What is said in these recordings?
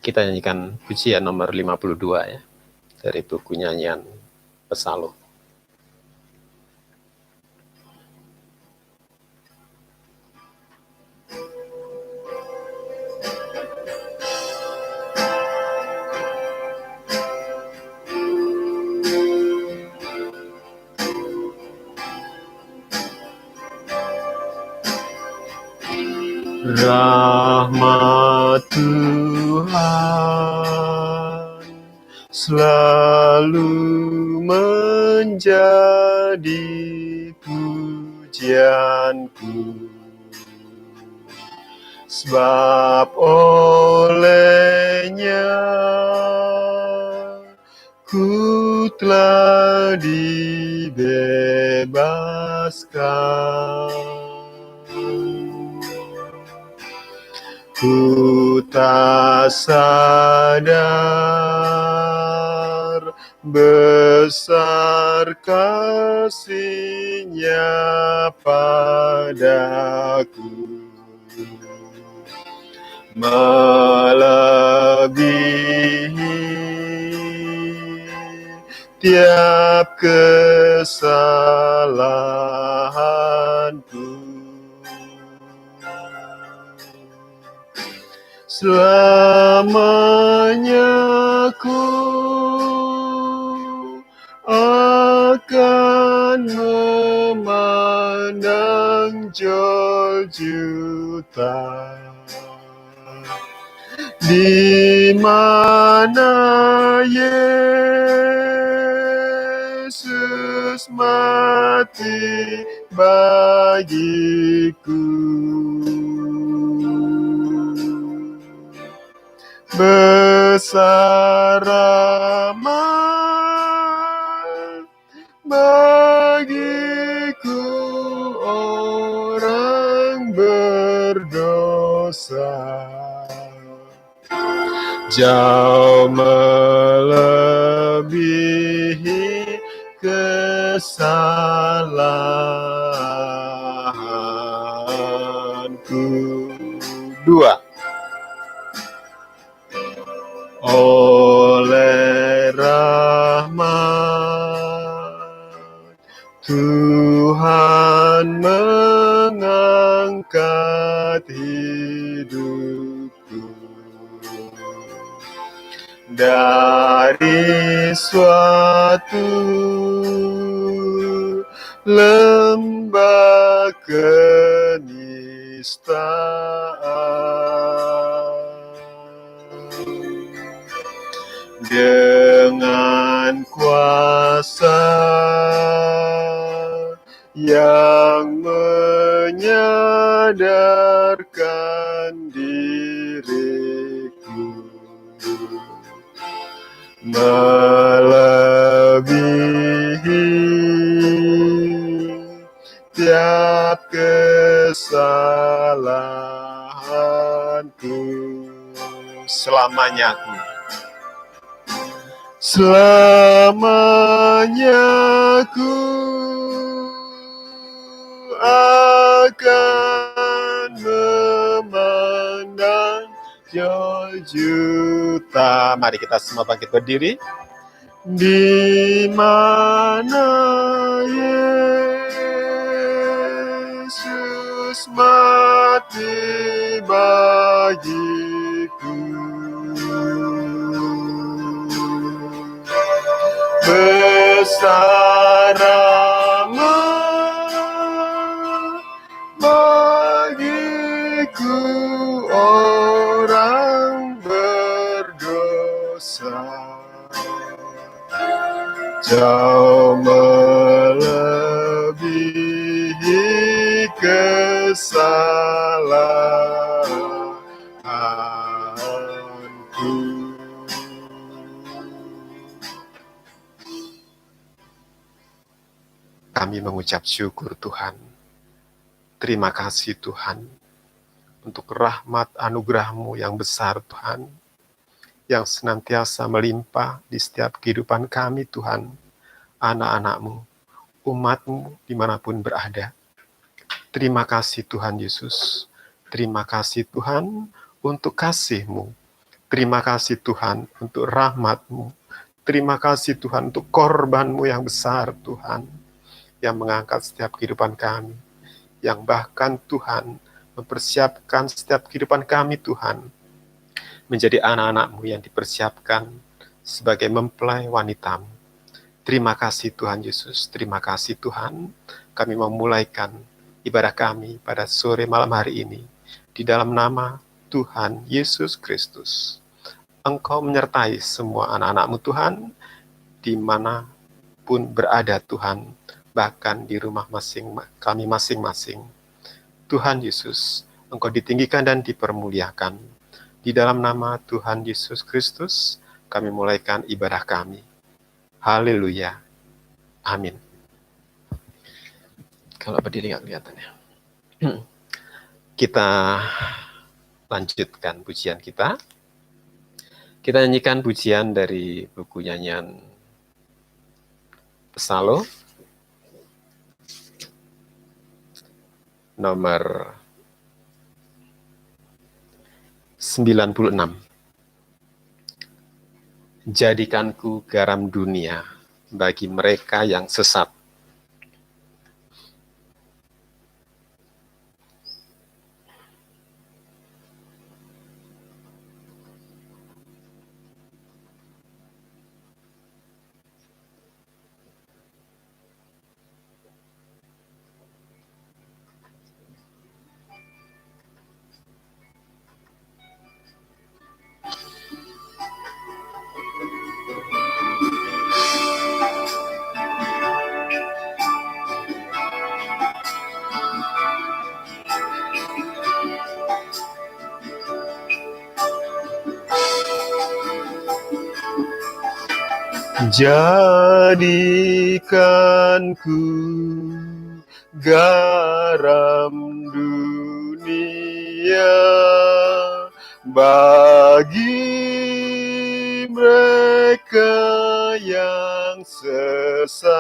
Kita nyanyikan pujian nomor 52 ya, dari buku nyanyian Pesalum. Rahmat Tuhan selalu menjadi pujianku, sebab olehnya ku telah dibebaskan. Ku tak sadar besar kasih-Nya padaku, melebihi tiap kesalahanku. Selamanya ku akan memandang Golgota, di mana Yesus mati bagiku. Besar rahmat bagiku, orang berdosa, jauh melebihi kesalahanku. 2. Oleh rahmat Tuhan mengangkat hidupku dari suatu lembah kenistaan, dengan kuasa yang menyadarkan diriku, melebihi tiap kesalahanku. Selamanya aku, selamanya ku akan memandang Golgota. Mari kita semua bangkit berdiri. Di mana Yesus mati bagiku, besar rahmat bagiku, orang berdosa, jauh melebihi kesalahanku. Kami mengucap syukur Tuhan. Terima kasih Tuhan untuk rahmat anugerah-Mu yang besar Tuhan, yang senantiasa melimpah di setiap kehidupan kami Tuhan, anak-anak-Mu, umat-Mu dimanapun berada. Terima kasih Tuhan Yesus. Terima kasih Tuhan untuk kasih-Mu. Terima kasih Tuhan untuk rahmat-Mu. Terima kasih Tuhan untuk korban-Mu yang besar Tuhan, yang mengangkat setiap kehidupan kami, yang bahkan Tuhan mempersiapkan setiap kehidupan kami Tuhan, menjadi anak-anak-Mu yang dipersiapkan sebagai mempelai wanita-Mu. Terima kasih Tuhan Yesus, terima kasih Tuhan, kami memulaikan ibadah kami pada sore malam hari ini, di dalam nama Tuhan Yesus Kristus. Engkau menyertai semua anak-anak-Mu Tuhan, dimanapun berada Tuhan, bahkan di rumah kami masing-masing. Tuhan Yesus, Engkau ditinggikan dan dipermuliakan. Di dalam nama Tuhan Yesus Kristus, kami mulaikan ibadah kami. Haleluya. Amin. Kalau berdiri nggak kelihatan ya. Kita lanjutkan pujian kita. Kita nyanyikan pujian dari buku nyanyian Psalm nomor 96. Jadikanku garam dunia bagi mereka yang sesat. Jadikanku garam dunia bagi mereka yang sesat,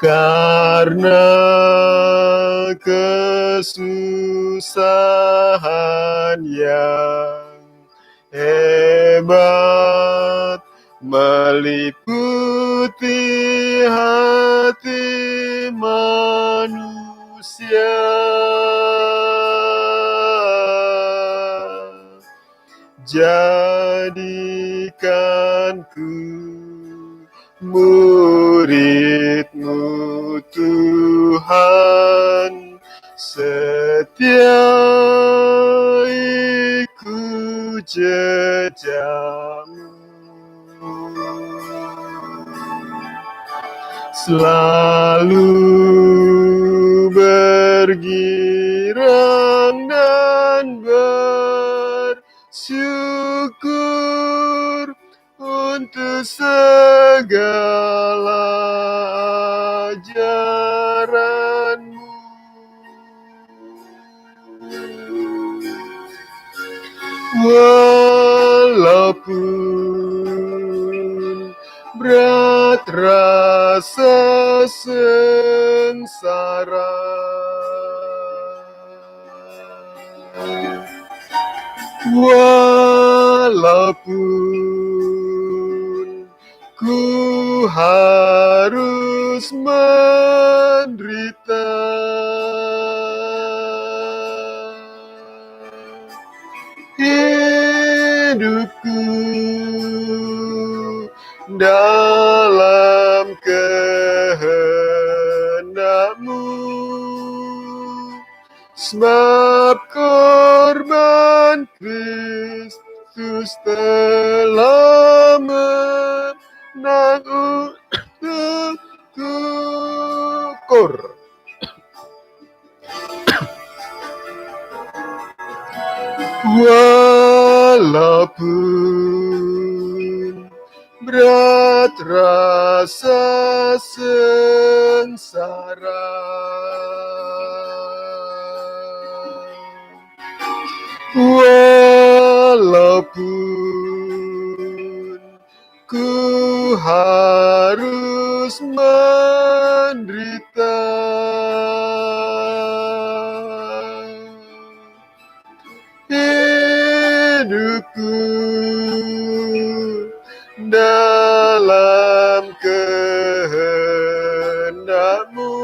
karena kesusahan yang hebat meliputi hati manusia. Jadikanku murid-Mu Tuhan, setia ikut jejak-Mu, selalu bergirang dan bersyukur untuk segala ajaran-Mu. Walaupun berat rasa sengsara, walaupun ku harus menderita, hidupku dalam kehendak-Mu, sebab korban Kristus telah menang untukku. Walaupun berat rasa sengsara, walaupun ku harus menderita, dalam kehendak-Mu.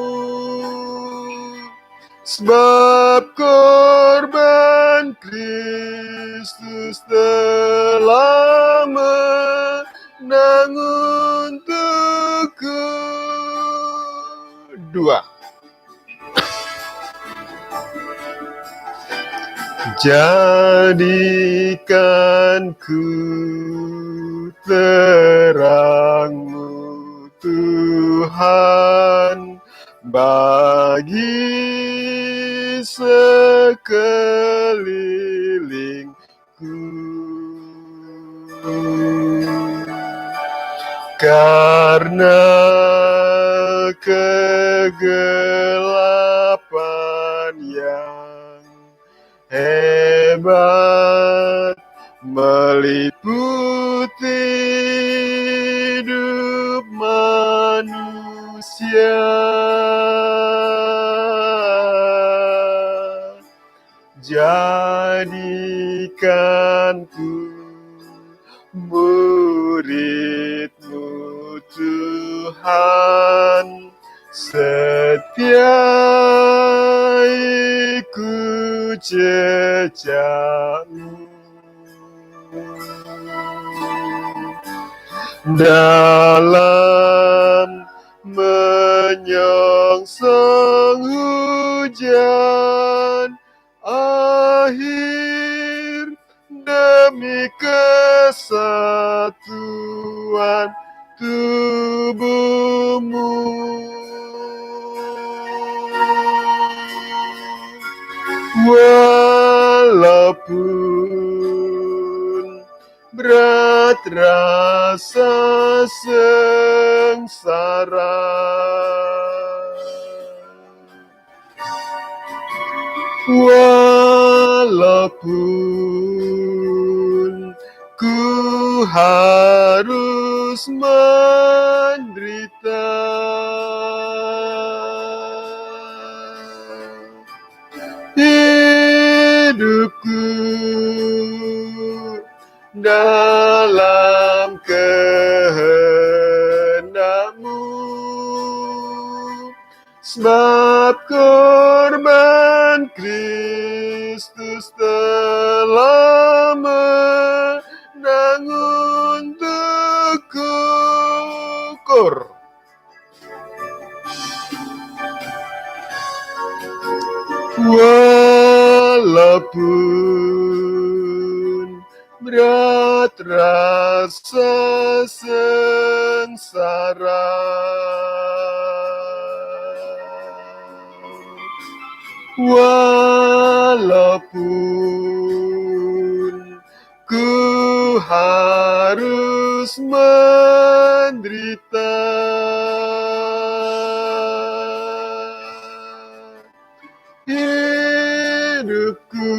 Sebab korban Kristus telah menang untukku. 2. Jadikan ku terang-Mu, Tuhan, bagi sekelilingku. Karena kegelapan yang hebat meliputi hidup manusia. Jadikanku murid-Mu, Tuhan, setia ikut jejak-Mu dalam menyongsong hujan akhir demi kesatuan tubuh-Mu. Walaupun berat rasa sengsara, walaupun ku harus menderita, hidupku dalam kehendak-Mu. Sebab korban Kristus telah menang untukku. Kor. Walaupun berat rasa sengsara, walaupun ku harus menderita, hidupku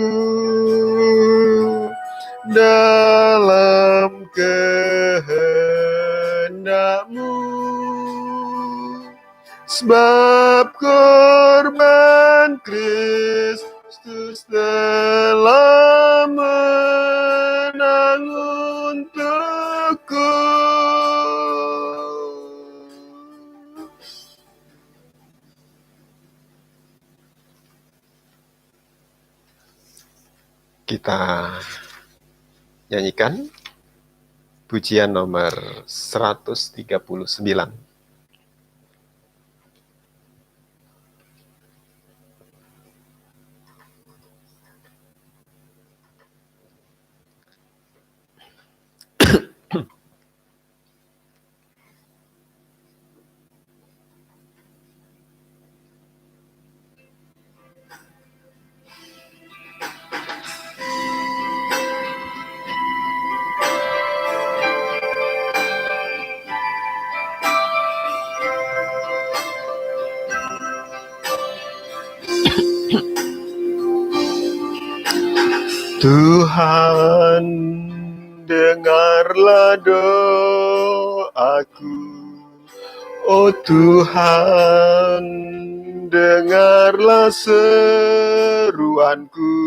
dalam kehendak-Mu. Sebab korban Kristus telah menang untukku. Kita nyanyikan pujian nomor 139. Tuhan, dengarlah doaku. Oh Tuhan, dengarlah seruanku.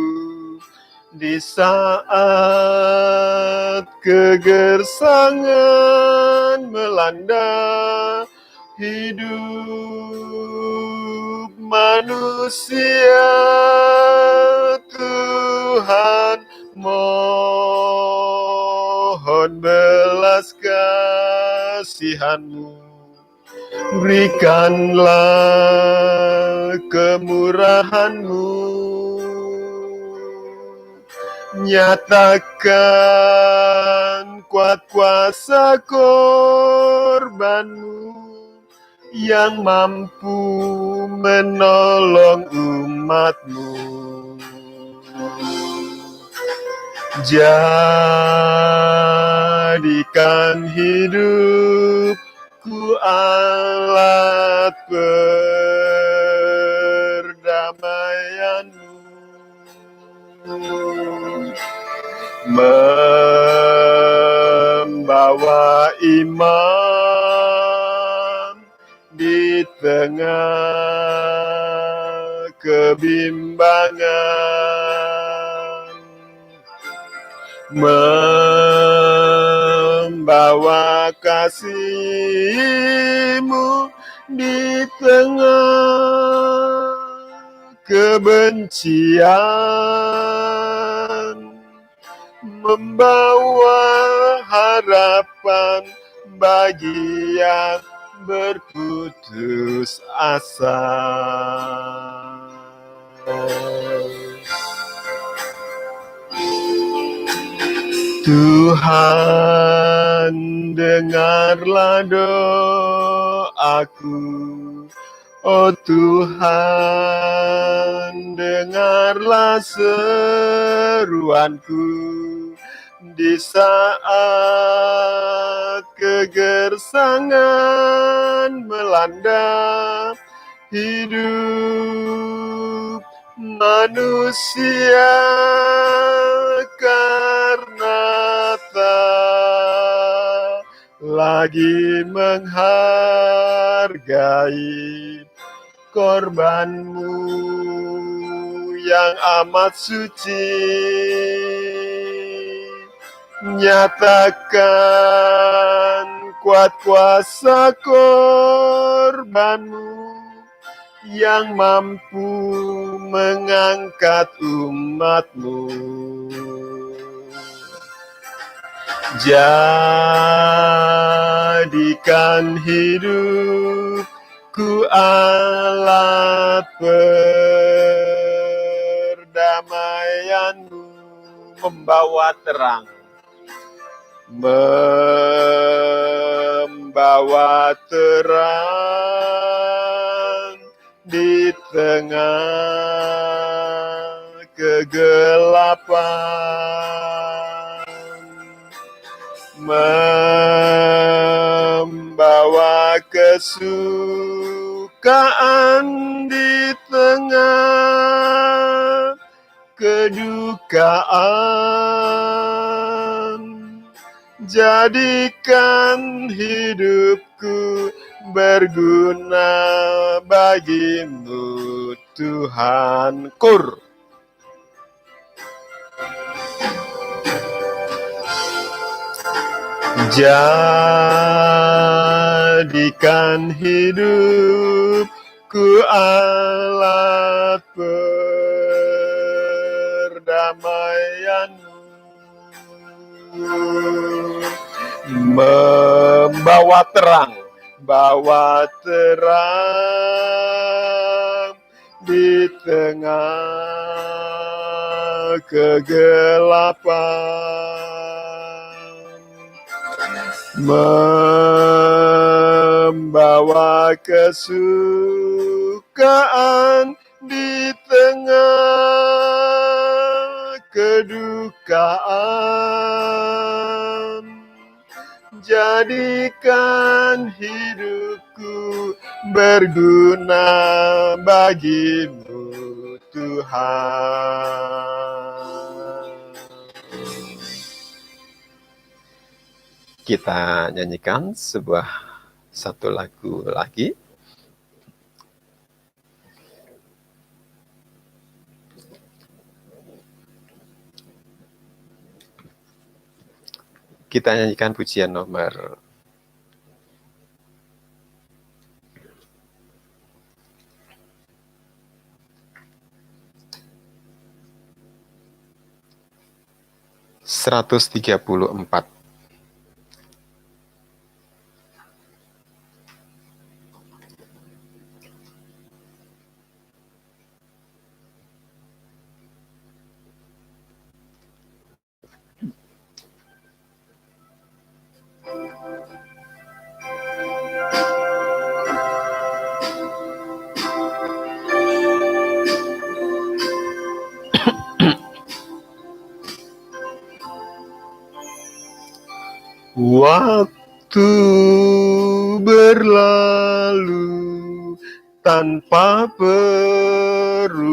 di saat kegersangan melanda hidup manusia. Tuhan, mohon belas kasihan-Mu, berikanlah kemurahan-Mu, nyatakan kuat kuasa korban-Mu yang mampu menolong umat-Mu. Jadikan hidupku alat perdamaian-Mu, membawa iman di tengah kebimbangan, membawa kasih-Mu di tengah kebencian, membawa harapan bagi yang berputus asa. Tuhan, dengarlah doaku. Oh Tuhan, dengarlah seruanku di saat kegersangan melanda hidup manusia, karena tak lagi menghargai korban-Mu yang amat suci. Nyatakan kuat kuasa korban-Mu yang mampu mengangkat umat-Mu. Jadikan hidupku alat perdamaian-Mu, membawa terang, membawa terang di tengah kegelapan, membawa kesukaan di tengah kedukaan. Jadikan hidupku berguna bagi-Mu, Tuhan. Kur. Jadikan hidupku alat perdamaian-Mu, membawa terang, bawa terang di tengah kegelapan, membawa kesukaan di tengah kedukaan. Jadikan hidupku berguna bagi-Mu, Tuhan. Kita nyanyikan satu lagu lagi. Kita nyanyikan pujian nomor 134. Waktu berlalu tanpa perubahan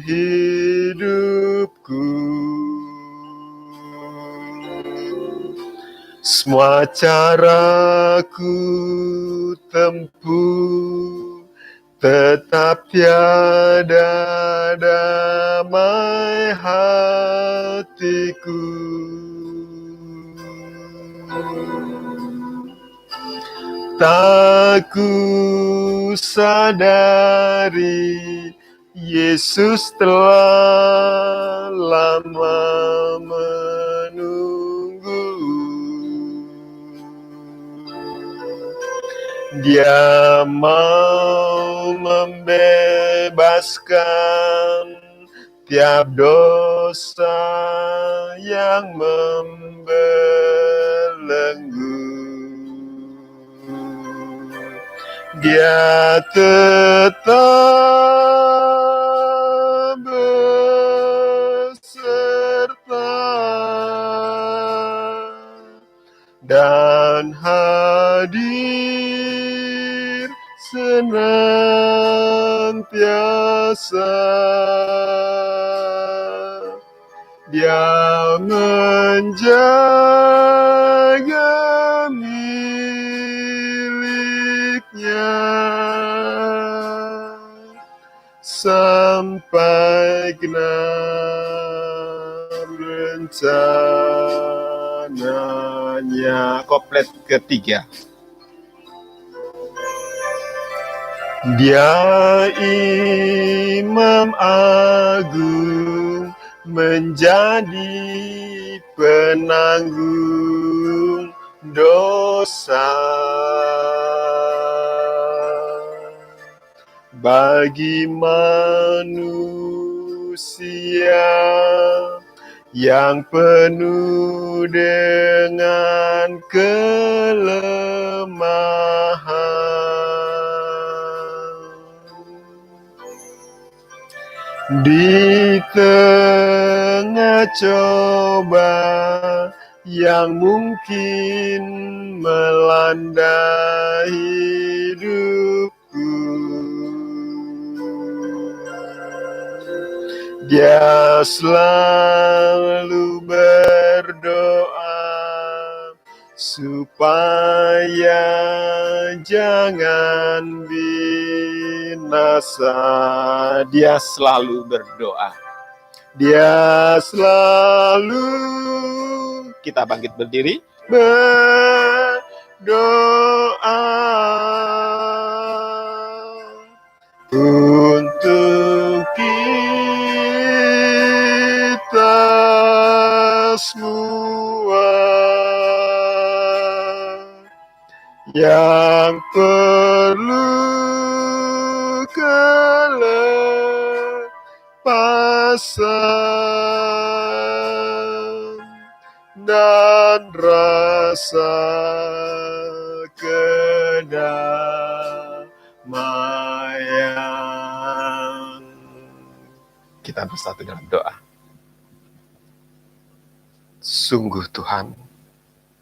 hidupku. Semua caraku tempuh, tetap tiada damai hatiku. Tak ku sadari Yesus telah lama menunggu. Dia mau membebaskan tiap dosa yang membelenggu. Dia tetap beserta dan hadir senantiasa. Dia menjaga miliknya sampai genap rencananya. Koplet ketiga. Dia Imam Agung, menjadi penanggung dosa bagi manusia yang penuh dengan kelemahan. Di tengah coba yang mungkin melanda hidupku, Dia selalu berdoa supaya jangan binasa. Dia selalu berdoa. Dia selalu, kita bangkit berdiri, berdoa untuk kita semua yang perlu kelepasan dan rasa kedamaian. Kita bersatu dalam doa. Sungguh Tuhan,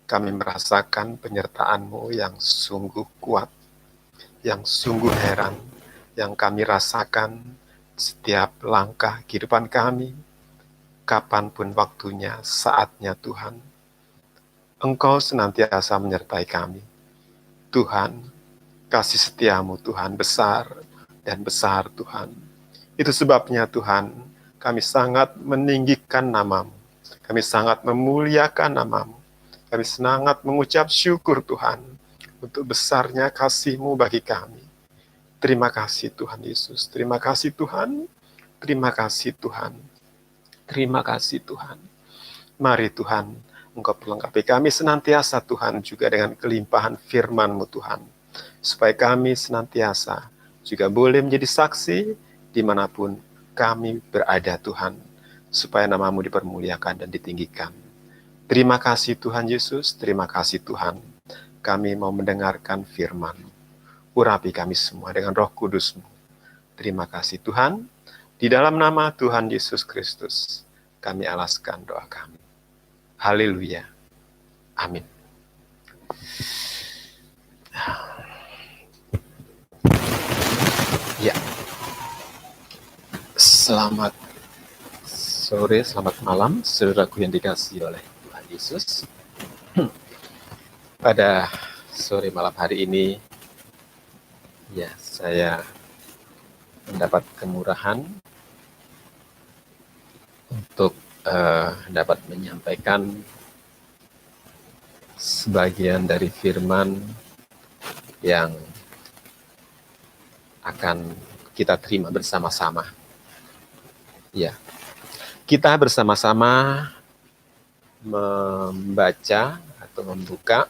kami merasakan penyertaan-Mu yang sungguh kuat, yang sungguh heran, yang kami rasakan setiap langkah kehidupan kami, kapanpun waktunya, saatnya Tuhan. Engkau senantiasa menyertai kami. Tuhan, kasih setia-Mu Tuhan besar dan besar Tuhan. Itu sebabnya Tuhan, kami sangat meninggikan nama-Mu. Kami sangat memuliakan nama-Mu. Kami sangat mengucap syukur Tuhan untuk besarnya kasih-Mu bagi kami. Terima kasih Tuhan Yesus. Terima kasih Tuhan. Terima kasih Tuhan. Terima kasih Tuhan. Mari Tuhan, Engkau perlengkapi kami senantiasa Tuhan juga dengan kelimpahan firman-Mu Tuhan. Supaya kami senantiasa juga boleh menjadi saksi dimanapun kami berada Tuhan. Supaya nama-Mu dipermuliakan dan ditinggikan. Terima kasih Tuhan Yesus, terima kasih Tuhan. Kami mau mendengarkan firman-Mu. Urapi kami semua dengan Roh Kudus-Mu. Terima kasih Tuhan. Di dalam nama Tuhan Yesus Kristus, kami alaskan doa kami. Haleluya. Amin. Ya. Selamat sore, selamat malam, saudaraku yang dikasihi oleh Tuhan Yesus. Pada sore malam hari ini, ya, saya mendapat kemurahan untuk dapat menyampaikan sebagian dari firman yang akan kita terima bersama-sama. Ya, kita bersama-sama membaca atau membuka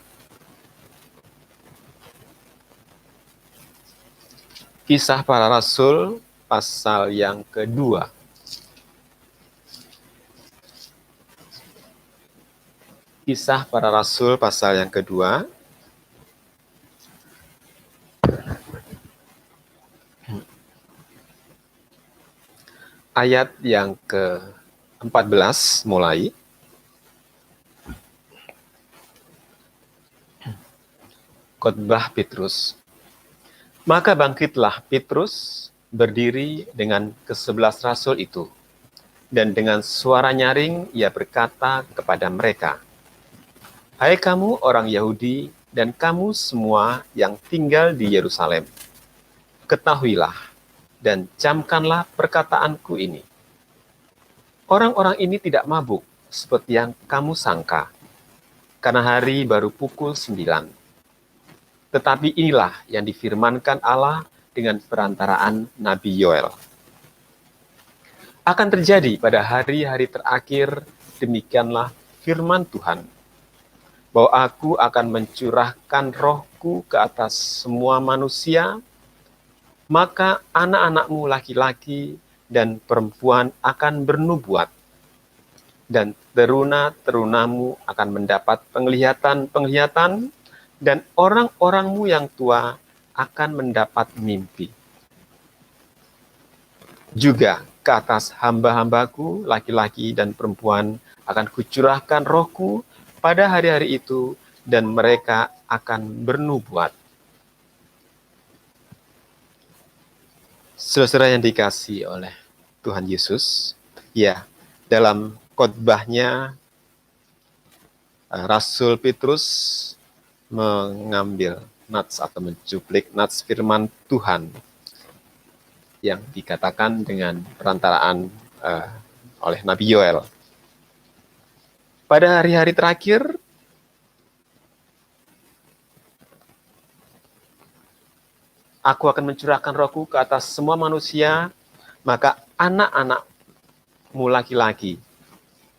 Kisah Para Rasul pasal yang kedua. Kisah Para Rasul pasal yang kedua. Ayat yang ke-14 mulai. Khotbah Petrus. Maka bangkitlah Petrus berdiri dengan ke-11 rasul itu. Dan dengan suara nyaring ia berkata kepada mereka, "Hai kamu orang Yahudi dan kamu semua yang tinggal di Yerusalem, ketahuilah dan camkanlah perkataanku ini. Orang-orang ini tidak mabuk seperti yang kamu sangka, karena hari baru pukul 9. Tetapi inilah yang difirmankan Allah dengan perantaraan Nabi Yoel. Akan terjadi pada hari-hari terakhir, demikianlah firman Tuhan, bahwa aku akan mencurahkan rohku ke atas semua manusia, maka anak-anakmu laki-laki dan perempuan akan bernubuat, dan teruna-terunamu akan mendapat penglihatan-penglihatan, dan orang-orangmu yang tua akan mendapat mimpi. Juga ke atas hamba-hambaku, laki-laki dan perempuan, akan kucurahkan rohku pada hari-hari itu, dan mereka akan bernubuat." Saudara yang dikasihi oleh Tuhan Yesus, ya, dalam khotbahnya Rasul Petrus mengambil nats atau mencuplik nats firman Tuhan yang dikatakan dengan perantaraan oleh Nabi Yoel. Pada hari-hari terakhir, aku akan mencurahkan rohku ke atas semua manusia, maka anak-anakmu laki-laki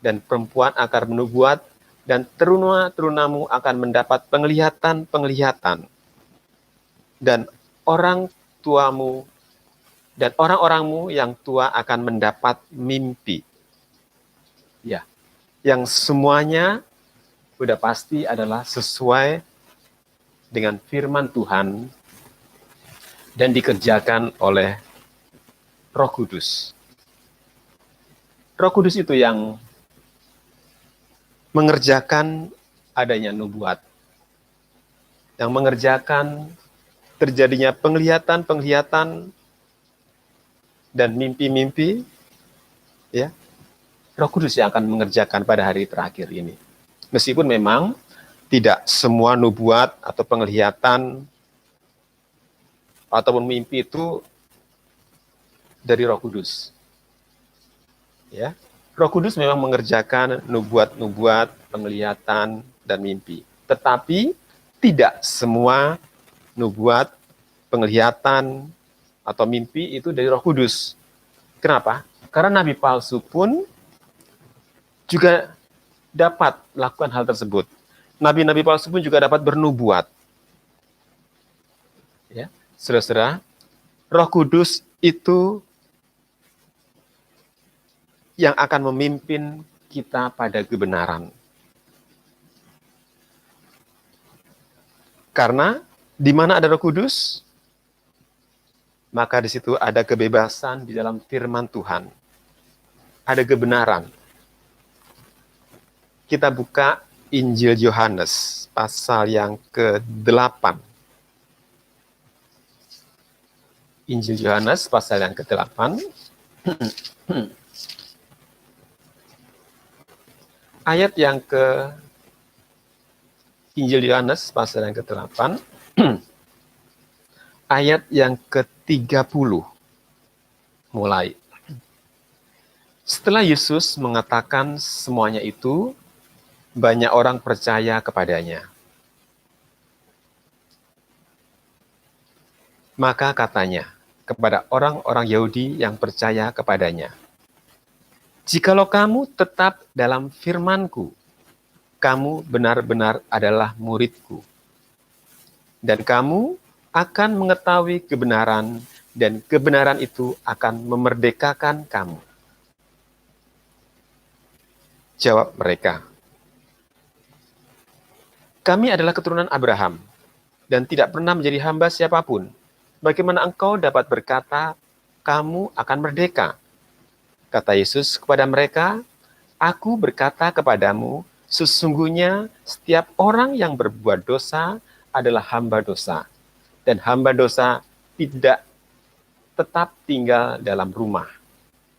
dan perempuan akan menubuat, dan teruna-terunamu akan mendapat penglihatan-penglihatan, dan orang-orangmu yang tua akan mendapat mimpi. Ya, yang semuanya sudah pasti adalah sesuai dengan firman Tuhan dan dikerjakan oleh Roh Kudus. Roh Kudus itu yang mengerjakan adanya nubuat, yang mengerjakan terjadinya penglihatan-penglihatan dan mimpi-mimpi, ya. Roh Kudus yang akan mengerjakan pada hari terakhir ini. Meskipun memang tidak semua nubuat atau penglihatan ataupun mimpi itu dari Roh Kudus. Ya. Roh Kudus memang mengerjakan nubuat-nubuat, penglihatan, dan mimpi. Tetapi tidak semua nubuat, penglihatan, atau mimpi itu dari Roh Kudus. Kenapa? Karena nabi palsu pun juga dapat melakukan hal tersebut. Nabi-nabi palsu pun juga dapat bernubuat. Ya, saudara-saudara, Roh Kudus itu yang akan memimpin kita pada kebenaran. Karena di mana ada Roh Kudus, maka di situ ada kebebasan di dalam firman Tuhan. Ada kebenaran. Kita buka Injil Yohanes pasal yang ke-8. Injil Yohanes pasal yang ke-8. Ayat yang ke Injil Yohanes pasal yang ke-8. Ayat yang ke-30 mulai. Setelah Yesus mengatakan semuanya itu, banyak orang percaya kepadanya. Maka katanya kepada orang-orang Yahudi yang percaya kepadanya, "Jikalau kamu tetap dalam firman-Ku, kamu benar-benar adalah murid-Ku. Dan kamu akan mengetahui kebenaran, dan kebenaran itu akan memerdekakan kamu." Jawab mereka, "Kami adalah keturunan Abraham, dan tidak pernah menjadi hamba siapapun. Bagaimana engkau dapat berkata, kamu akan merdeka?" Kata Yesus kepada mereka, "Aku berkata kepadamu, sesungguhnya setiap orang yang berbuat dosa adalah hamba dosa. Dan hamba dosa tidak tetap tinggal dalam rumah.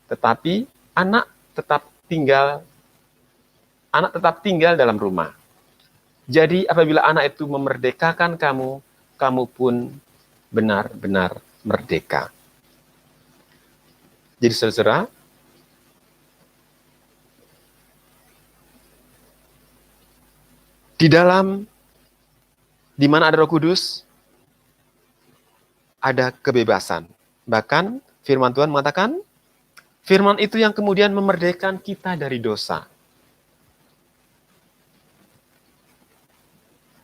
Tetapi anak tetap tinggal dalam rumah. Jadi apabila anak itu memerdekakan kamu, kamu pun benar-benar merdeka." Jadi saudara, di mana ada Roh Kudus, ada kebebasan. Bahkan firman Tuhan mengatakan, firman itu yang kemudian memerdekakan kita dari dosa.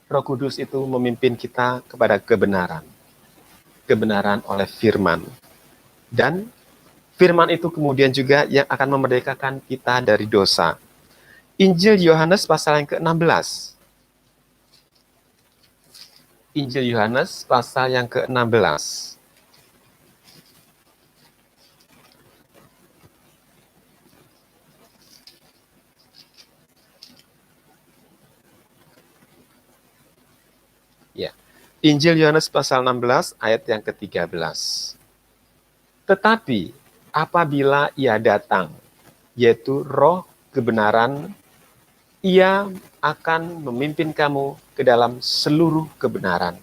Roh Kudus itu memimpin kita kepada kebenaran. Kebenaran oleh firman. Dan firman itu kemudian juga yang akan memerdekakan kita dari dosa. Injil Yohanes pasal yang ke-16. Injil Yohanes pasal yang ke-16. Ya. Injil Yohanes pasal 16 ayat yang ke-13. "Tetapi apabila ia datang, yaitu Roh kebenaran, ia akan memimpin kamu ke dalam seluruh kebenaran.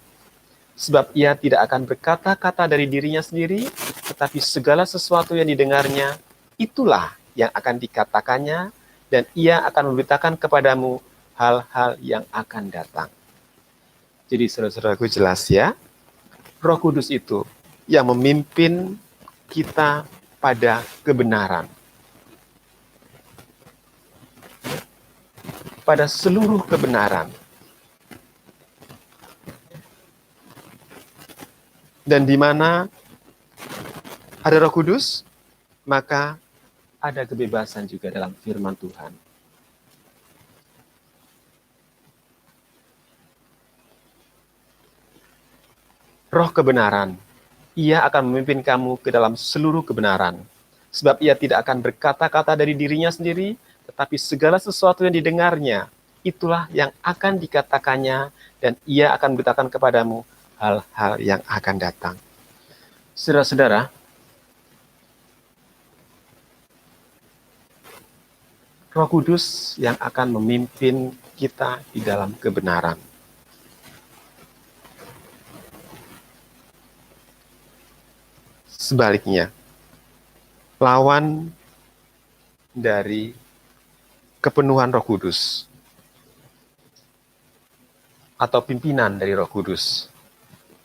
Sebab ia tidak akan berkata-kata dari dirinya sendiri, tetapi segala sesuatu yang didengarnya, itulah yang akan dikatakannya, dan ia akan memberitakan kepadamu hal-hal yang akan datang." Jadi saudara-saudaraku jelas ya, Roh Kudus itu yang memimpin kita pada kebenaran. Pada seluruh kebenaran. Dan di mana ada Roh Kudus, maka ada kebebasan juga dalam firman Tuhan. Roh kebenaran, ia akan memimpin kamu ke dalam seluruh kebenaran. Sebab ia tidak akan berkata-kata dari dirinya sendiri, tetapi segala sesuatu yang didengarnya, itulah yang akan dikatakannya, dan ia akan memberitakan kepadamu hal-hal yang akan datang. Saudara-saudara, Roh Kudus yang akan memimpin kita di dalam kebenaran. Sebaliknya, lawan dari kepenuhan Roh Kudus atau pimpinan dari Roh Kudus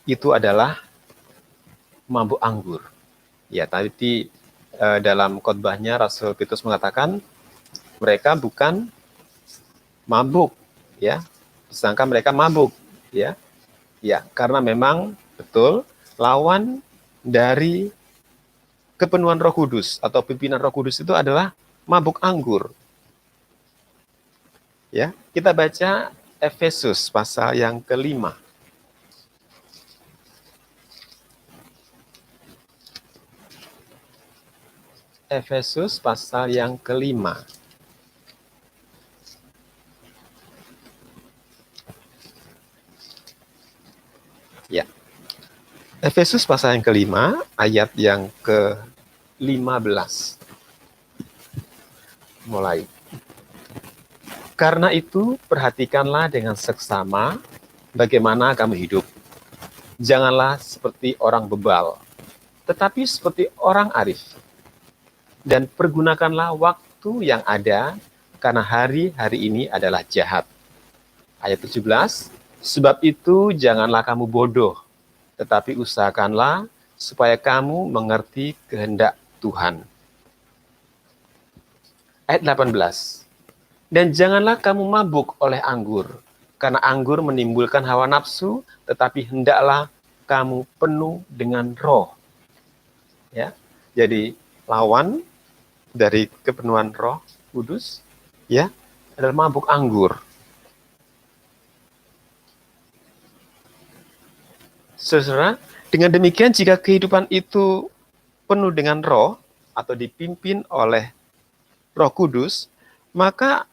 itu adalah mabuk anggur. Ya, tadi dalam khotbahnya Rasul Petrus mengatakan mereka bukan mabuk, ya, disangka mereka mabuk, ya, karena memang betul lawan dari kepenuhan Roh Kudus atau pimpinan Roh Kudus itu adalah mabuk anggur. Ya, kita baca Efesus pasal yang ke-5. Efesus pasal yang ke-5. Ya. Efesus pasal yang ke-5 ayat yang ke-15. Mulai. Karena itu perhatikanlah dengan seksama bagaimana kamu hidup. Janganlah seperti orang bebal, tetapi seperti orang arif. Dan pergunakanlah waktu yang ada, karena hari-hari ini adalah jahat. Ayat 17, sebab itu janganlah kamu bodoh, tetapi usahakanlah supaya kamu mengerti kehendak Tuhan. Ayat 18, dan janganlah kamu mabuk oleh anggur, karena anggur menimbulkan hawa nafsu, tetapi hendaklah kamu penuh dengan roh. Ya, jadi lawan dari kepenuhan Roh Kudus, ya, adalah mabuk anggur. Saudara, dengan demikian jika kehidupan itu penuh dengan roh atau dipimpin oleh Roh Kudus, maka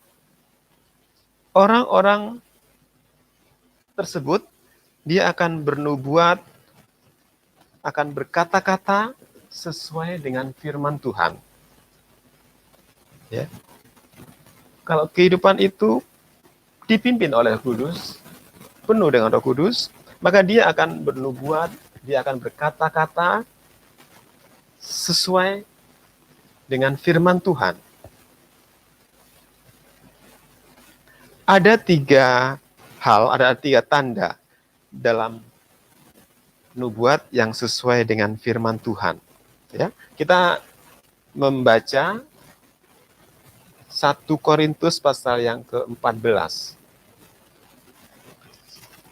orang-orang tersebut dia akan bernubuat, akan berkata-kata sesuai dengan firman Tuhan. Ya. Kalau kehidupan itu dipimpin oleh Roh Kudus, penuh dengan Roh Kudus, maka dia akan bernubuat, dia akan berkata-kata sesuai dengan firman Tuhan. Ada 3 hal, ada 3 tanda dalam nubuat yang sesuai dengan firman Tuhan. Ya, kita membaca 1 Korintus pasal yang ke-14.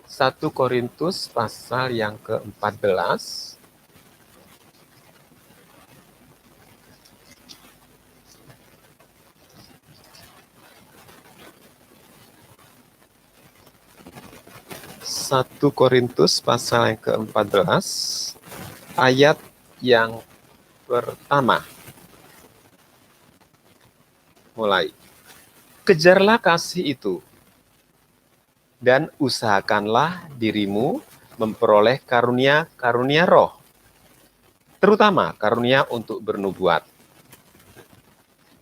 1 Korintus pasal yang ke-14. Satu Korintus pasal yang ke-14 ayat yang pertama. Mulai. Kejarlah kasih itu, dan usahakanlah dirimu memperoleh karunia-karunia roh, terutama karunia untuk bernubuat.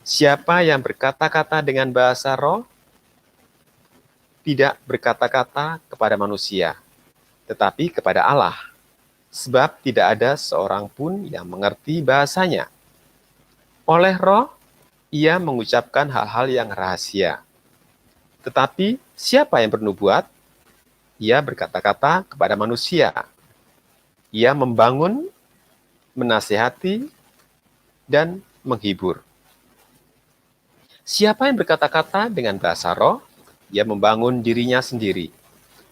Siapa yang berkata-kata dengan bahasa roh, tidak berkata-kata kepada manusia, tetapi kepada Allah, sebab tidak ada seorang pun yang mengerti bahasanya. Oleh roh, ia mengucapkan hal-hal yang rahasia. Tetapi siapa yang bernubuat? Ia berkata-kata kepada manusia. Ia membangun, menasihati, dan menghibur. Siapa yang berkata-kata dengan bahasa roh? Ia membangun dirinya sendiri.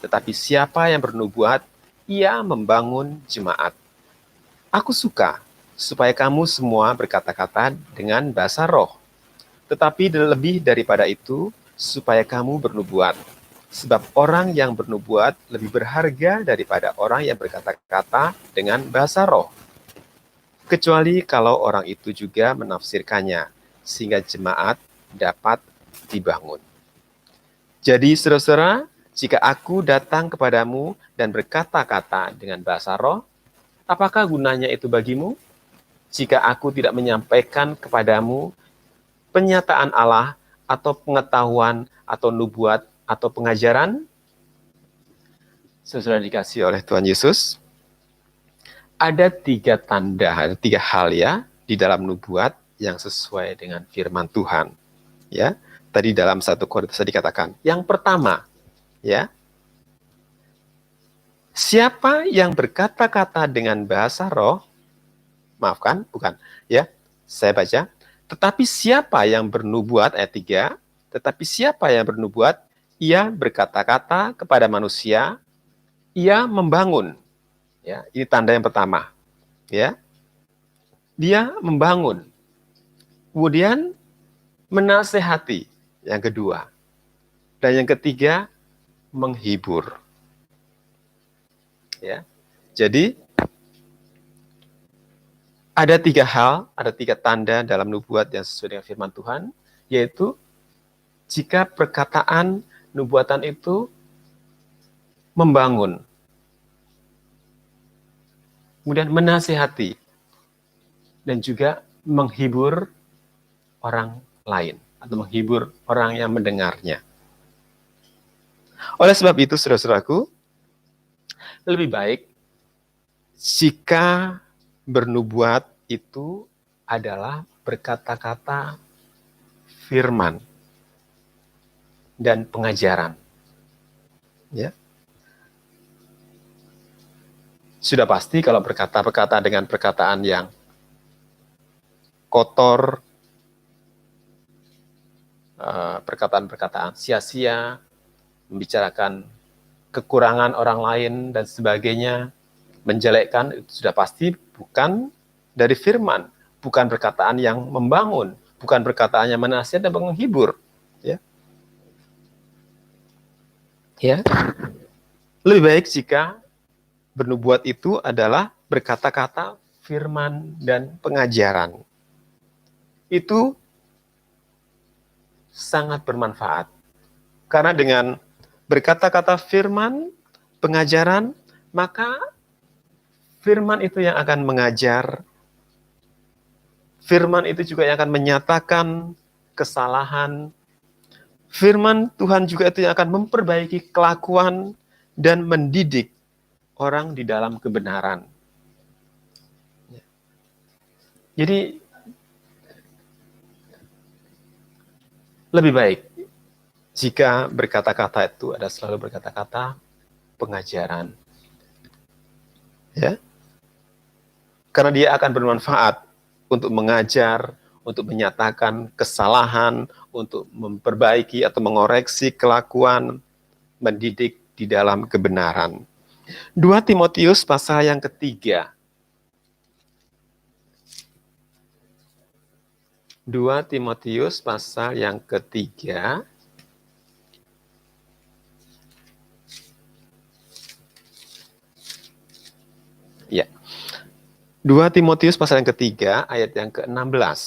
Tetapi siapa yang bernubuat? Ia membangun jemaat. Aku suka supaya kamu semua berkata-kata dengan bahasa roh. Tetapi lebih daripada itu, supaya kamu bernubuat. Sebab orang yang bernubuat lebih berharga daripada orang yang berkata-kata dengan bahasa roh. Kecuali kalau orang itu juga menafsirkannya, sehingga jemaat dapat dibangun. Jadi saudara-saudara, jika aku datang kepadamu dan berkata-kata dengan bahasa roh, apakah gunanya itu bagimu? Jika aku tidak menyampaikan kepadamu penyataan Allah atau pengetahuan atau nubuat atau pengajaran, saudara dikasih oleh Tuhan Yesus, ada 3 tanda, 3 hal ya di dalam nubuat yang sesuai dengan firman Tuhan. Ya, tadi dalam 1 Korintus dikatakan, yang pertama, ya, siapa yang berkata-kata dengan bahasa roh, maafkan, bukan, ya, saya baca, tetapi siapa yang bernubuat, ayat 3, tetapi siapa yang bernubuat, ia berkata-kata kepada manusia, ia membangun. Ya, ini tanda yang pertama. Ya, dia membangun. Kemudian menasehati, yang kedua. Dan yang ketiga, menghibur. Ya, jadi ada 3 hal, ada 3 tanda dalam nubuat yang sesuai dengan firman Tuhan, yaitu jika perkataan nubuatan itu membangun, kemudian menasihati, dan juga menghibur orang lain, atau menghibur orang yang mendengarnya. Oleh sebab itu, saudara-saudaraku, lebih baik jika bernubuat itu adalah berkata-kata firman dan pengajaran. Ya. Sudah pasti kalau berkata-kata dengan perkataan yang kotor, perkataan-perkataan sia-sia, membicarakan kekurangan orang lain dan sebagainya, menjelekkan, itu sudah pasti bukan dari firman, bukan perkataan yang membangun, bukan perkataan yang menasihat dan menghibur. Ya. Ya. Lebih baik jika bernubuat itu adalah berkata-kata firman dan pengajaran. Itu sangat bermanfaat. Karena dengan berkata-kata firman, pengajaran, maka firman itu yang akan mengajar, firman itu juga yang akan menyatakan kesalahan, firman Tuhan juga itu yang akan memperbaiki kelakuan dan mendidik orang di dalam kebenaran. Jadi, lebih baik jika berkata-kata itu ada selalu berkata-kata pengajaran. Ya. Karena dia akan bermanfaat untuk mengajar, untuk menyatakan kesalahan, untuk memperbaiki atau mengoreksi kelakuan, mendidik di dalam kebenaran. 2 Timotius pasal yang ketiga. 2 Timotius pasal yang ketiga. Ya. 2 Timotius pasal yang ketiga, ayat yang ke-16.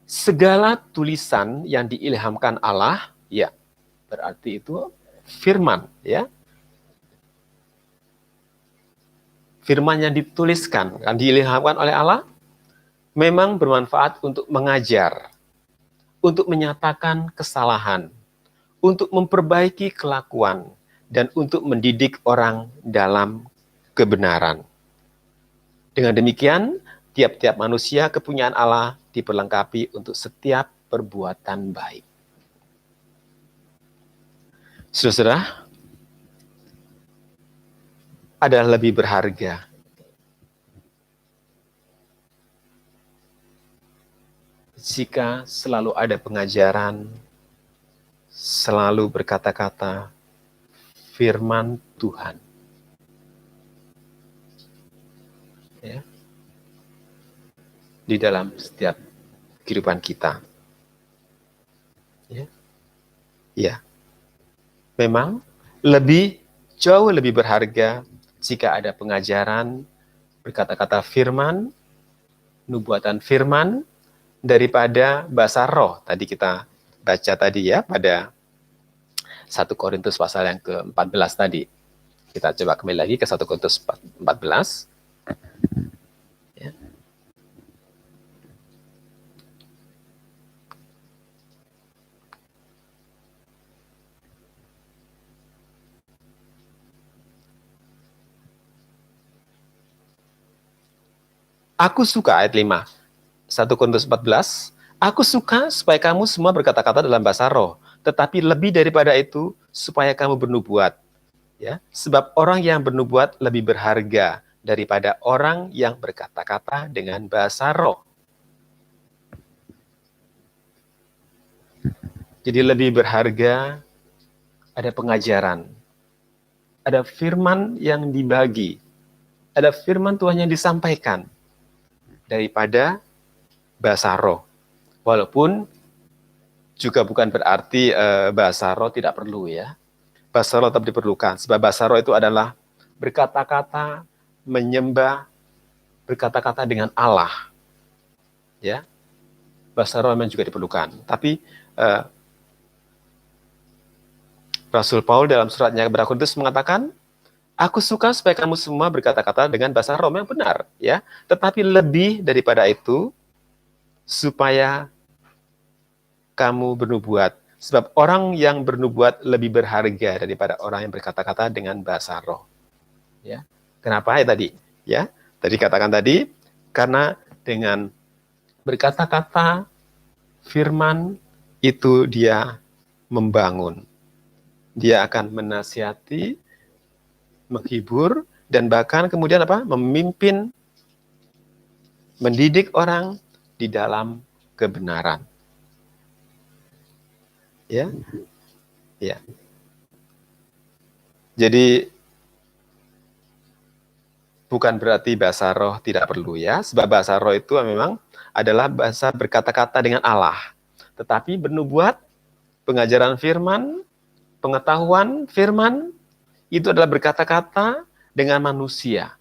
Segala tulisan yang diilhamkan Allah, ya, berarti itu firman, ya. Firman yang dituliskan, yang diilhamkan oleh Allah, memang bermanfaat untuk mengajar, untuk menyatakan kesalahan, untuk memperbaiki kelakuan, dan untuk mendidik orang dalam kebenaran. Dengan demikian, tiap-tiap manusia kepunyaan Allah diperlengkapi untuk setiap perbuatan baik. Saudara, ada lebih berharga jika selalu ada pengajaran, selalu berkata-kata firman Tuhan. Ya. Di dalam setiap kehidupan kita. Ya. Ya. Memang jauh lebih berharga jika ada pengajaran, berkata-kata firman, nubuatan firman, daripada bahasa roh. Tadi kita baca tadi ya, pada 1 Korintus pasal yang ke-14 tadi. Kita coba kembali lagi ke 1 Korintus 14. Ya. Aku suka ayat 5. 1 Korintus 14. Aku suka supaya kamu semua berkata-kata dalam bahasa roh, tetapi lebih daripada itu supaya kamu bernubuat. Ya, sebab orang yang bernubuat lebih berharga daripada orang yang berkata-kata dengan bahasa roh. Jadi lebih berharga, ada pengajaran, ada firman yang dibagi, ada firman Tuhan yang disampaikan daripada bahasa roh. Walaupun juga bukan berarti bahasa roh tidak perlu ya. Bahasa roh tetap diperlukan, sebab bahasa roh itu adalah berkata-kata, menyembah, berkata-kata dengan Allah. Ya, bahasa roh memang juga diperlukan. Tapi Rasul Paul dalam suratnya kepada Korintus mengatakan, aku suka supaya kamu semua berkata-kata dengan bahasa roh yang benar, ya. Tetapi lebih daripada itu, supaya kamu bernubuat. Sebab orang yang bernubuat lebih berharga daripada orang yang berkata-kata dengan bahasa roh. Ya. Kenapa ya tadi? Ya, tadi katakan tadi, karena dengan berkata-kata firman itu dia membangun. Dia akan menasihati, menghibur, dan bahkan kemudian apa? Memimpin, mendidik orang di dalam kebenaran. Ya, ya. Jadi bukan berarti bahasa roh tidak perlu ya, sebab bahasa roh itu memang adalah bahasa berkata-kata dengan Allah. Tetapi bernubuat, pengajaran firman, pengetahuan firman, itu adalah berkata-kata dengan manusia.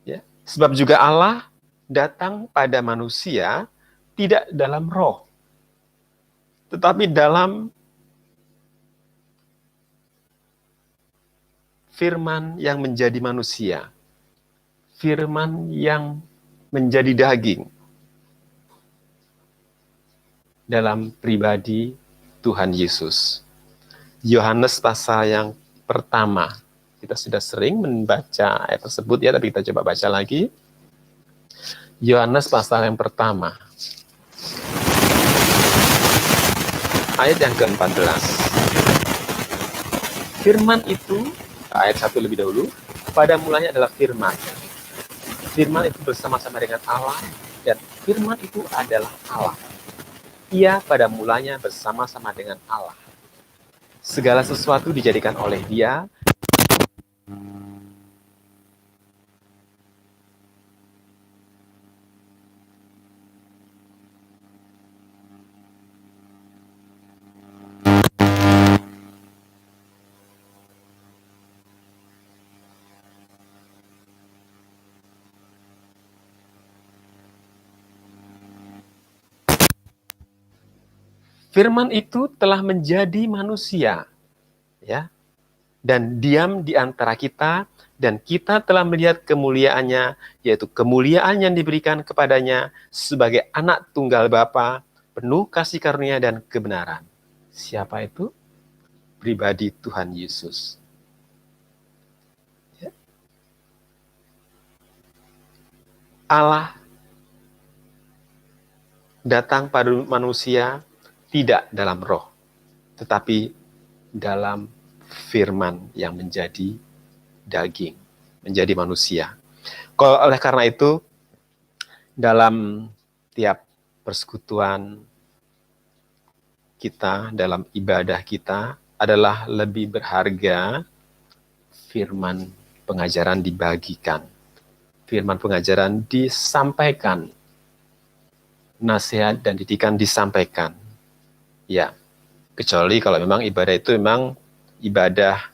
Ya. Sebab juga Allah datang pada manusia tidak dalam roh, tetapi dalam firman yang menjadi manusia, firman yang menjadi daging dalam pribadi Tuhan Yesus. Yohanes pasal yang pertama, kita sudah sering membaca ayat tersebut ya, tapi kita coba baca lagi. Yohanes pasal yang pertama, ayat yang ke-14. Firman itu, ayat 1 lebih dahulu, pada mulanya adalah firman. Firman itu bersama-sama dengan Allah, dan firman itu adalah Allah. Ia pada mulanya bersama-sama dengan Allah. Segala sesuatu dijadikan oleh Dia. Firman itu telah menjadi manusia, ya, dan diam di antara kita, dan kita telah melihat kemuliaannya, yaitu kemuliaan yang diberikan kepadanya sebagai anak tunggal Bapa, penuh kasih karunia dan kebenaran. Siapa itu? Pribadi Tuhan Yesus. Ya. Allah datang pada manusia tidak dalam roh, tetapi dalam firman yang menjadi daging, menjadi manusia. Oleh karena itu, dalam tiap persekutuan kita, dalam ibadah kita, adalah lebih berharga firman pengajaran dibagikan. Firman pengajaran disampaikan. Nasihat dan didikan disampaikan. Ya, kecuali kalau memang ibadah itu memang ibadah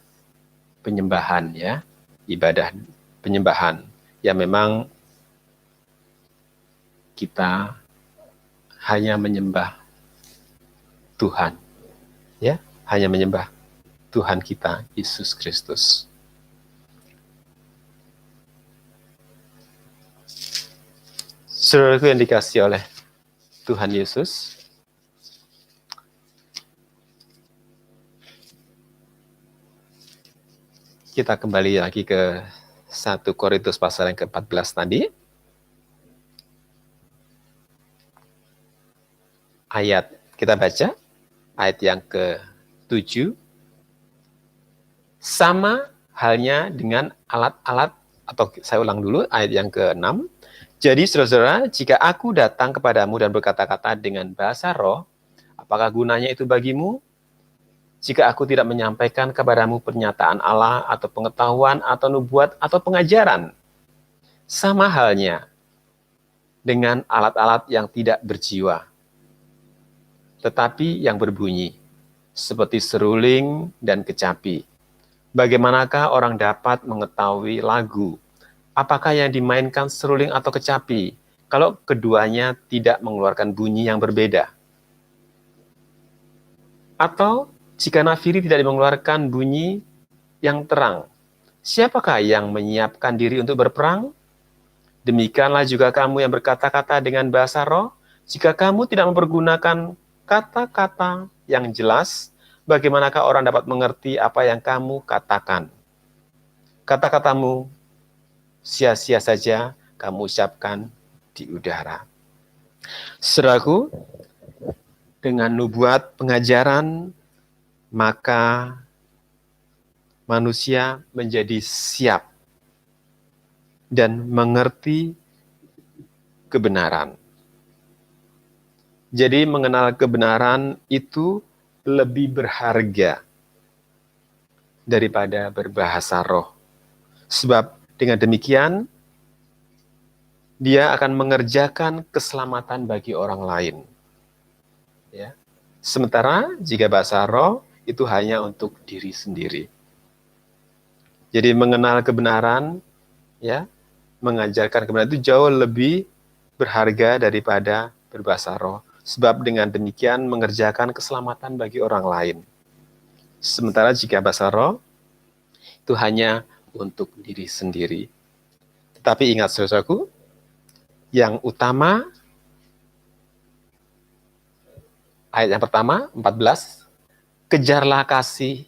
penyembahan ya, ibadah penyembahan yang memang kita hanya menyembah Tuhan, ya, hanya menyembah Tuhan kita Yesus Kristus. Saudaraku yang dikasihi oleh Tuhan Yesus, kita kembali lagi ke 1 Korintus pasal yang ke-14 tadi. Ayat, kita baca ayat yang ke-7. Sama halnya dengan alat-alat, atau saya ulang dulu ayat yang ke-6. Jadi saudara-saudara, jika aku datang kepadamu dan berkata-kata dengan bahasa roh, apakah gunanya itu bagimu? Jika aku tidak menyampaikan kepadamu pernyataan Allah atau pengetahuan atau nubuat atau pengajaran, sama halnya dengan alat-alat yang tidak berjiwa, tetapi yang berbunyi, seperti seruling dan kecapi. Bagaimanakah orang dapat mengetahui lagu? Apakah yang dimainkan seruling atau kecapi, kalau keduanya tidak mengeluarkan bunyi yang berbeda? Atau jika nafiri tidak mengeluarkan bunyi yang terang, siapakah yang menyiapkan diri untuk berperang? Demikianlah juga kamu yang berkata-kata dengan bahasa roh, jika kamu tidak mempergunakan kata-kata yang jelas, bagaimanakah orang dapat mengerti apa yang kamu katakan? Kata-katamu sia-sia saja kamu ucapkan di udara. Saudaraku, dengan nubuat pengajaran, maka manusia menjadi siap dan mengerti kebenaran. Jadi mengenal kebenaran itu lebih berharga daripada berbahasa roh. Sebab dengan demikian, dia akan mengerjakan keselamatan bagi orang lain. Ya. Sementara jika bahasa roh itu hanya untuk diri sendiri. Jadi mengenal kebenaran, ya, mengajarkan kebenaran itu jauh lebih berharga daripada berbahasa roh. Sebab dengan demikian mengerjakan keselamatan bagi orang lain. Sementara jika bahasa roh itu hanya untuk diri sendiri. Tetapi ingat saudaraku, yang utama, ayat yang pertama, 14, kejarlah kasih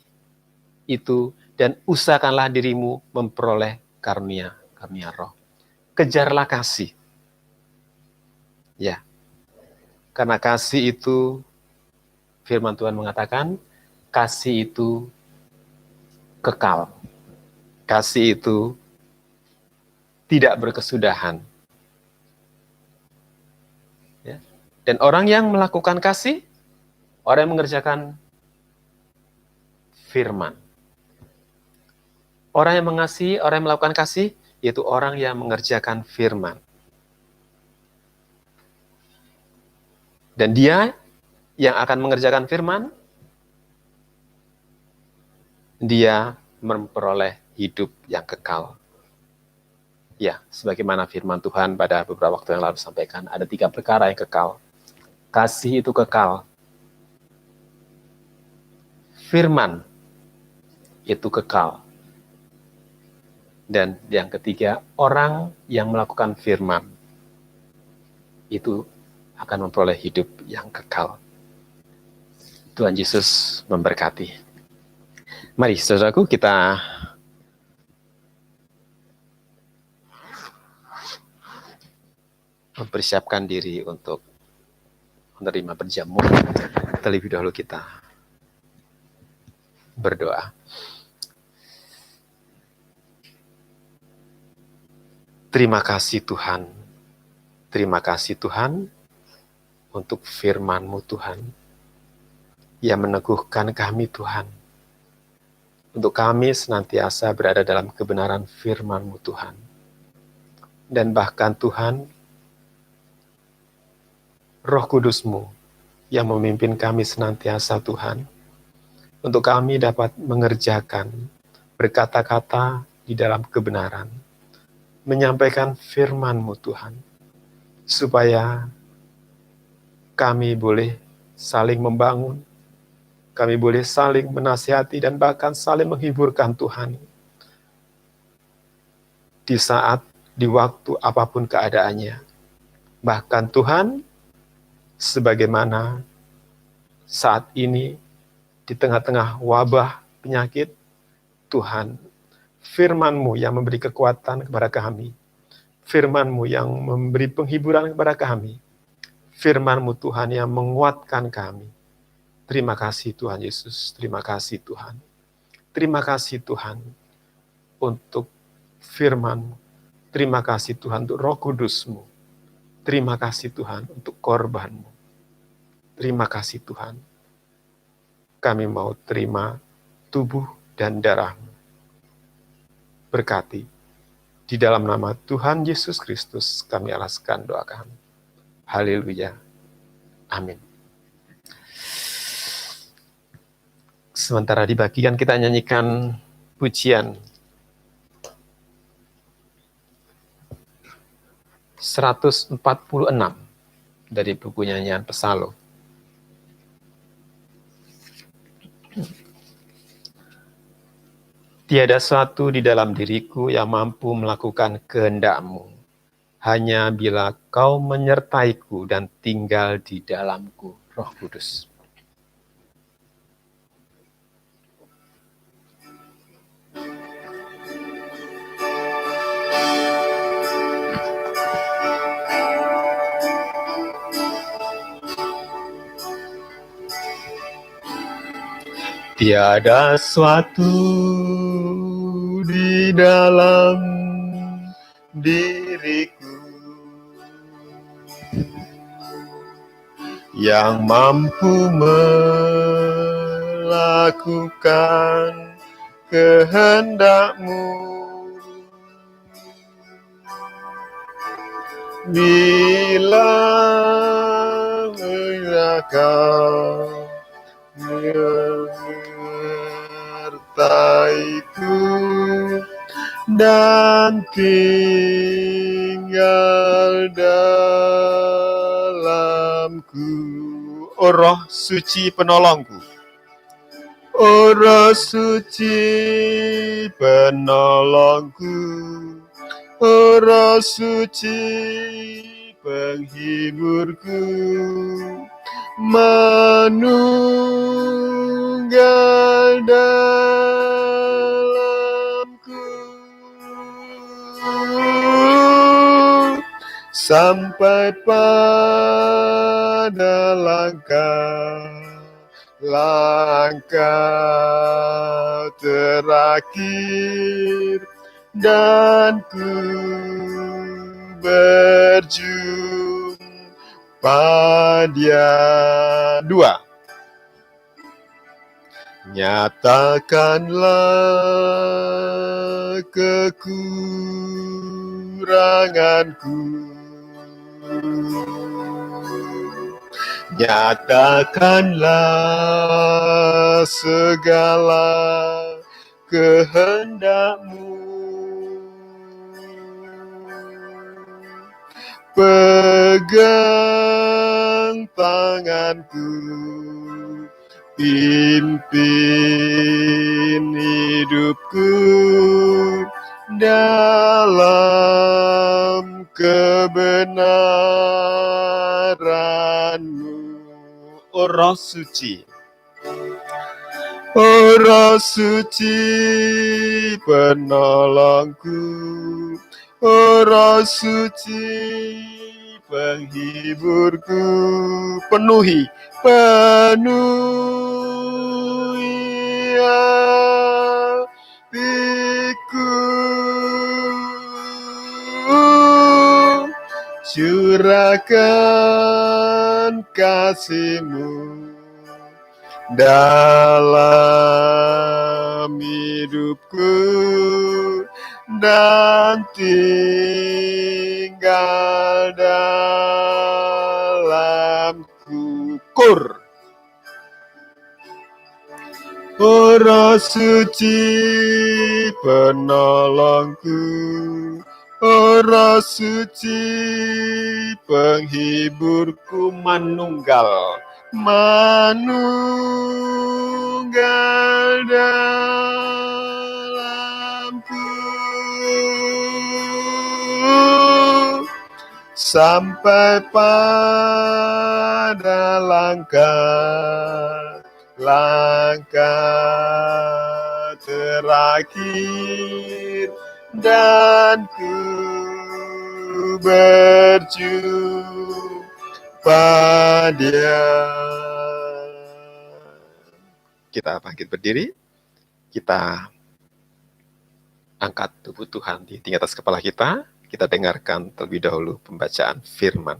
itu dan usahakanlah dirimu memperoleh karunia roh. Kejarlah kasih. Ya. Karena kasih itu, firman Tuhan mengatakan, kasih itu kekal. Kasih itu tidak berkesudahan. Ya. Dan orang yang melakukan kasih, orang yang mengerjakan firman. Orang yang mengasihi, orang yang melakukan kasih, yaitu orang yang mengerjakan firman. Dan dia yang akan mengerjakan firman, dia memperoleh hidup yang kekal. Ya, sebagaimana firman Tuhan pada beberapa waktu yang lalu sampaikan, ada 3 perkara yang kekal. Kasih itu kekal. Firman itu kekal. Dan yang ketiga, orang yang melakukan firman itu akan memperoleh hidup yang kekal. Tuhan Yesus memberkati. Mari saudaraku, kita mempersiapkan diri untuk menerima berjamuan. Terlebih dahulu kita berdoa. Terima kasih Tuhan. Terima kasih Tuhan untuk firman-Mu Tuhan yang meneguhkan kami Tuhan. Untuk kami senantiasa berada dalam kebenaran firman-Mu Tuhan. Dan bahkan Tuhan, Roh Kudus-Mu yang memimpin kami senantiasa Tuhan. Untuk kami dapat mengerjakan berkata-kata di dalam kebenaran. Menyampaikan firman-Mu Tuhan. Supaya kami boleh saling membangun. Kami boleh saling menasihati dan bahkan saling menghiburkan Tuhan. Di saat, di waktu apapun keadaannya. Bahkan Tuhan, sebagaimana saat ini di tengah-tengah wabah penyakit, Tuhan, Firman-Mu yang memberi kekuatan kepada kami. Firman-Mu yang memberi penghiburan kepada kami. Firman-Mu Tuhan yang menguatkan kami. Terima kasih Tuhan Yesus, terima kasih Tuhan. Terima kasih Tuhan untuk firman-Mu. Terima kasih Tuhan untuk Roh Kudus-Mu. Terima kasih Tuhan untuk korban-Mu. Terima kasih Tuhan. Kami mau terima tubuh dan darah-Mu. Berkati. Di dalam nama Tuhan Yesus Kristus kami alaskan doa kami. Haleluya. Amin. Sementara dibagikan kita nyanyikan pujian 146 dari buku nyanyian Psalm. Tiada suatu di dalam diriku yang mampu melakukan kehendak-Mu, hanya bila Kau menyertaiku dan tinggal di dalamku, Roh Kudus. Tiada suatu di dalam diriku yang mampu melakukan kehendak-Mu, bila Kau menyertaiku dan tinggal dalamku. O Roh Suci penolongku, O Roh Suci penolongku, O Roh Suci penghiburku, menunggal dalamku sampai pada langkah terakhir, dan ku berjumpa Dia. 2. Nyatakanlah kekuranganku, nyatakanlah segala kehendak-Mu, pegang tanganku, pimpin hidupku dalam kebenaran-Mu. O Roh Suci, O Roh Suci penolongku, O Roh Suci penghiburku, penuhi hatiku, curahkan kasih-Mu dalam hidupku dan tinggal dalamku. Kur. O Roh Suci penolongku, O Roh Suci penghiburku, manunggal dalamku sampai pada langkah terakhir, berakhir dan ku berjumpa Dia. Kita bangkit berdiri, kita angkat tubuh Tuhan di tinggi atas kepala kita dengarkan terlebih dahulu pembacaan firman.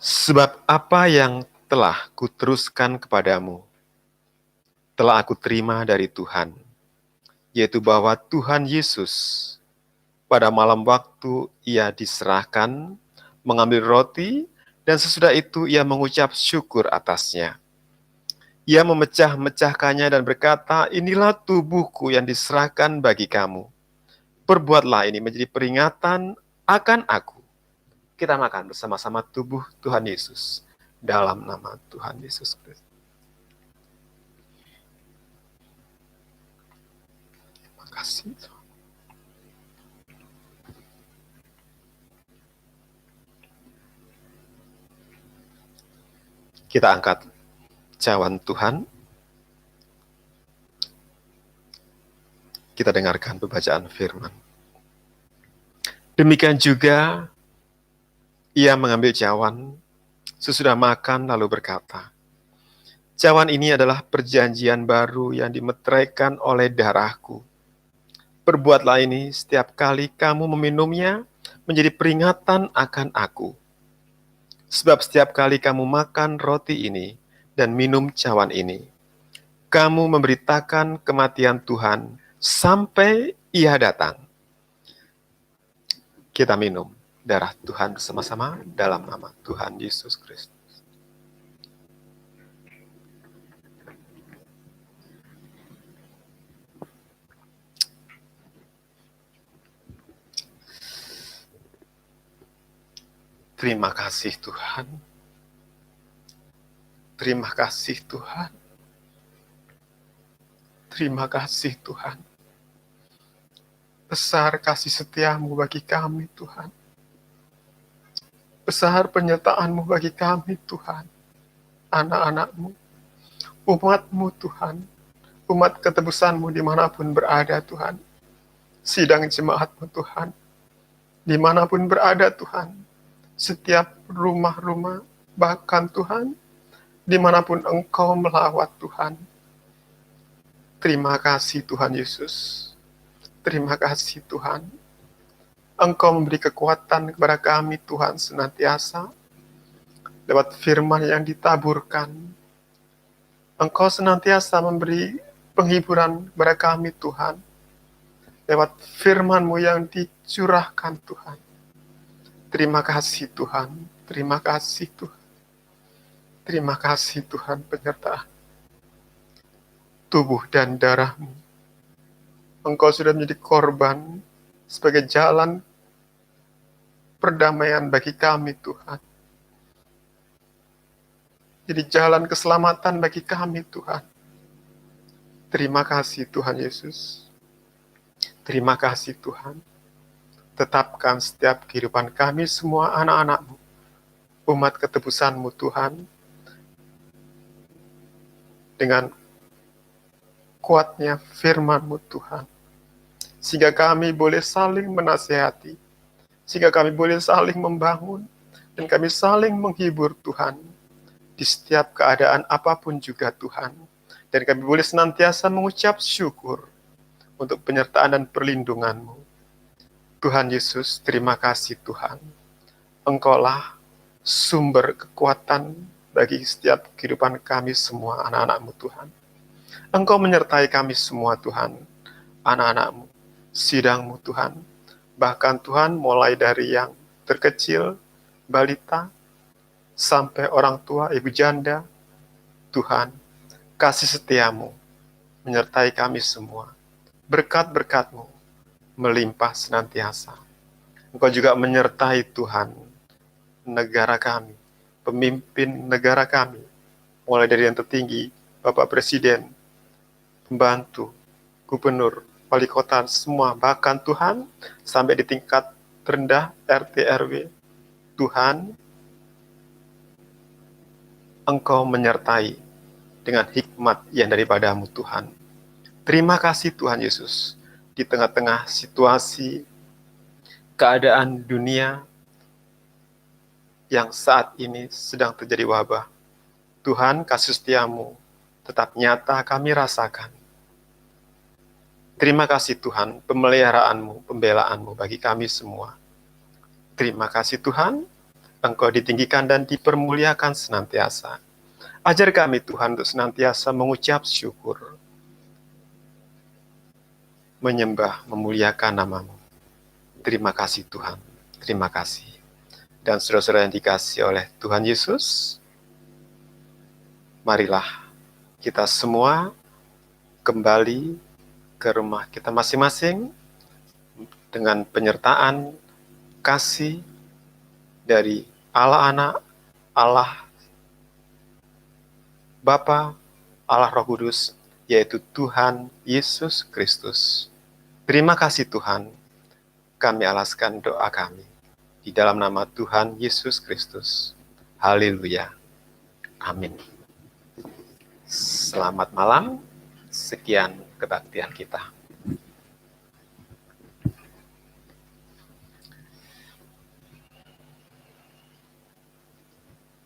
Sebab apa yang telah kuteruskan kepadamu, telah aku terima dari Tuhan, yaitu bahwa Tuhan Yesus, pada malam waktu Ia diserahkan, mengambil roti, dan sesudah itu Ia mengucap syukur atasnya. Ia memecah-mecahkannya dan berkata, inilah tubuhku yang diserahkan bagi kamu. Perbuatlah ini menjadi peringatan akan aku. Kita makan bersama-sama tubuh Tuhan Yesus dalam nama Tuhan Yesus Kristus. Terima kasih. Kita angkat cawan Tuhan. Kita dengarkan pembacaan firman. Demikian juga Ia mengambil cawan sesudah makan lalu berkata, cawan ini adalah perjanjian baru yang dimeteraikan oleh darahku. Perbuatlah ini setiap kali kamu meminumnya menjadi peringatan akan aku. Sebab setiap kali kamu makan roti ini dan minum cawan ini, kamu memberitakan kematian Tuhan sampai Ia datang. Kita minum darah Tuhan bersama-sama dalam nama Tuhan Yesus Kristus. Terima kasih Tuhan. Terima kasih Tuhan. Terima kasih Tuhan. Besar kasih setiamu bagi kami Tuhan. Besar penyertaan-Mu bagi kami, Tuhan. Anak-anak-Mu, umat-Mu, Tuhan. Umat ketebus-Mu dimanapun berada, Tuhan. Sidang jemaat-Mu, Tuhan. Dimanapun berada, Tuhan. Setiap rumah-rumah, bahkan Tuhan, dimanapun Engkau melawat, Tuhan. Terima kasih, Tuhan Yesus. Terima kasih, Tuhan. Engkau memberi kekuatan kepada kami, Tuhan, senantiasa. Lewat firman yang ditaburkan. Engkau senantiasa memberi penghiburan kepada kami, Tuhan. Lewat firman-Mu yang dicurahkan, Tuhan. Terima kasih, Tuhan. Terima kasih, Tuhan. Terima kasih, Tuhan, penyertaan tubuh dan darah-Mu. Engkau sudah menjadi korban sebagai jalan perdamaian bagi kami, Tuhan. Jadi jalan keselamatan bagi kami, Tuhan. Terima kasih, Tuhan Yesus. Terima kasih, Tuhan. Tetapkan setiap kehidupan kami semua anak-anak-Mu, umat ketebusan-Mu, Tuhan, dengan kuatnya firman-Mu, Tuhan. Sehingga kami boleh saling menasihati, sehingga kami boleh saling membangun, dan kami saling menghibur, Tuhan, di setiap keadaan apapun juga, Tuhan. Dan kami boleh senantiasa mengucap syukur untuk penyertaan dan perlindungan-Mu. Tuhan Yesus, terima kasih, Tuhan. Engkaulah sumber kekuatan bagi setiap kehidupan kami semua, anak-anak-Mu, Tuhan. Engkau menyertai kami semua, Tuhan, anak-anak-Mu, sidang-Mu, Tuhan. Bahkan Tuhan, mulai dari yang terkecil, balita, sampai orang tua, ibu janda, Tuhan, kasih setia-Mu menyertai kami semua. Berkat-berkat-Mu melimpah senantiasa. Engkau juga menyertai, Tuhan, negara kami, pemimpin negara kami, mulai dari yang tertinggi, Bapak Presiden, pembantu, gubernur, wali kota, semua, bahkan Tuhan, sampai di tingkat terendah RT RW, Tuhan, Engkau menyertai dengan hikmat yang daripadamu Tuhan. Terima kasih Tuhan Yesus, di tengah-tengah situasi keadaan dunia yang saat ini sedang terjadi wabah. Tuhan, kasih setiamu tetap nyata kami rasakan. Terima kasih Tuhan, pemeliharaanmu, pembelaanmu bagi kami semua. Terima kasih Tuhan, Engkau ditinggikan dan dipermuliakan senantiasa. Ajar kami Tuhan untuk senantiasa mengucap syukur, menyembah, memuliakan namamu. Terima kasih Tuhan, terima kasih. Dan saudara-saudara yang dikasihi oleh Tuhan Yesus, marilah kita semua kembali ke rumah kita masing-masing dengan penyertaan kasih dari Allah Anak, Allah Bapa, Allah Roh Kudus, yaitu Tuhan Yesus Kristus. Terima kasih Tuhan, kami alaskan doa kami di dalam nama Tuhan Yesus Kristus. Haleluya. Amin. Selamat malam, sekian kebaktian kita.